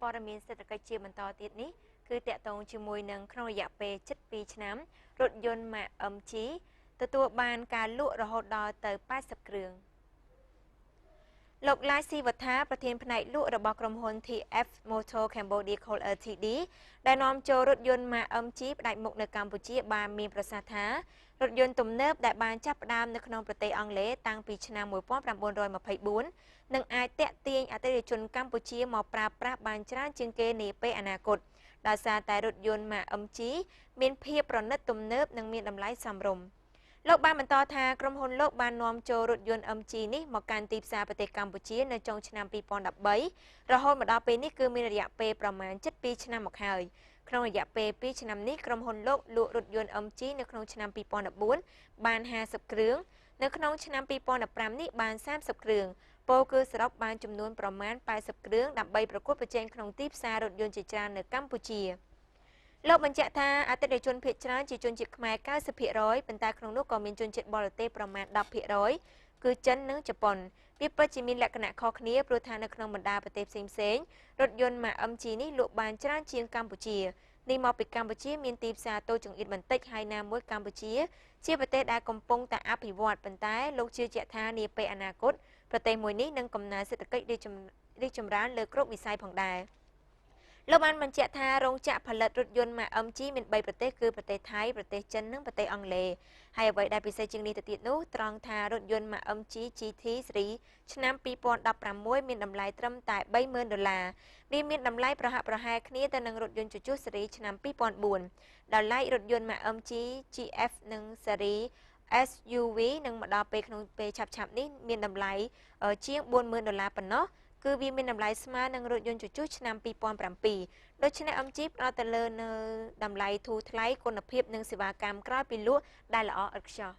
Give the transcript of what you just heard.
ព័ត៌មានសេដ្ឋកិច្ចជាបន្តទៀតនេះគឺតាក់ទងជាមួយនឹងក្នុងរយៈពេល7ឆ្នាំរថយន្តម៉ាក MG ទទួលបានការលក់រហូតដល់ទៅ80គ្រឿងលោកឡាយស៊ីវត្ថាប្រធានផ្នែកលក់របស់ក្រុមហ៊ុន TF Motor Cambodia Co Ltd ដែលនាំចូលរថយន្តម៉ាក MG ផ្ដាច់មុខនៅកម្ពុជាបានមានប្រសាសន៍ថារថយន្តទំនើបដែលបានចាប់ផ្ដើមនៅក្នុងប្រទេសអង់គ្លេសតាំងពីឆ្នាំ1924នឹងអាចទាក់ទាញអតិថិជនកម្ពុជាមកប្រើប្រាស់បានច្រើនជាងគេនាពេលអនាគតដោយសារតែរថយន្តម៉ាក MG មានភាពប្រណិតទំនើបនិងមានតម្លៃសមរម្យលោកបានបន្តថាក្រុមហ៊ុនលោកបាននាំចូលរថយន្ត MG នេះមកកាន់ទីផ្សារប្រទេសកម្ពុជានៅចុងឆ្នាំ2013រហូតមកដល់ពេលនេះគឺមានរយៈពេលប្រមាណ7ឆ្នាំមកហើយក្នុងរយៈពេល2ឆ្នាំនេះក្រុមហ៊ុនលោកលក់រថយន្ត MG នៅក្នុងឆ្នាំ2014បាន50គ្រឿងនៅក្នុងឆ្នាំ2015នេះបាន30គ្រឿងពោលគឺសរុបបានចំនួនប្រមាណ80គ្រឿងដើម្បីប្រកួតប្រជែងក្នុងទីផ្សាររថយន្តជាច្រើននៅកម្ពុជាលោកបញ្ជាក់ថាអតិថិជនភាគច្រើនជាជនជាតិខ្មែរ 90% ប៉ុន្តែក្នុងនោះក៏មានជនជាតិបរទេសប្រមាណ 10% គឺចិននិងជប៉ុនវាពិតជាមានលក្ខណៈខុសគ្នាព្រោះថានៅក្នុងបណ្ដាប្រទេសផ្សេងៗរថយន្តម៉ាក MG នេះលក់បានច្រើនជាងកម្ពុជានេះមកពីកម្ពុជាមានទីផ្សារតូចចង្អៀតបន្តិចហើយណាមួយកម្ពុជាជាប្រទេសដែលកំពុងតែអភិវឌ្ឍប៉ុន្តែលោកជឿជាក់ថានាពេលអនាគតប្រទេសមួយនេះនឹងកំណើនសេដ្ឋកិច្ចរីកចម្រើនលើគ្រប់វិស័យផងដែរលោកបានបញ្ជាក់ថារោងចក្រផលិតរថយន្តម៉ាក MG មាន3ប្រទេសគឺប្រទេសថៃប្រទេសចិននិងប្រទេសអង់គ្លេសហើយអ្វីដែលពិសេសជាងនេះទៅទៀតនោះត្រង់ថារថយន្តម៉ាក MG GT Series ឆ្នាំ2016មានតម្លៃត្រឹមតែ$30000វាមានតម្លៃប្រហាក់ប្រហែលគ្នាទៅនឹងរថយន្តជជុះស៊េរីឆ្នាំ2004ដោយឡែករថយន្តម៉ាក MG GF និងស៊េរី SUV នឹងមកដល់ពេលក្នុងពេលឆាប់ៗនេះមានតម្លៃជាង$40000ប៉ុណ្ណោះគឺវាមានតម្លៃស្មើនឹងរថយន្តជជុះឆ្នាំ2007ដូច្នេះ MG ផ្ដល់ទៅលើនៅតម្លៃធូរថ្លៃគុណភាពនិងសេវាកម្មក្រោយពីលក់ដែលល្អឥតខ្ចោះ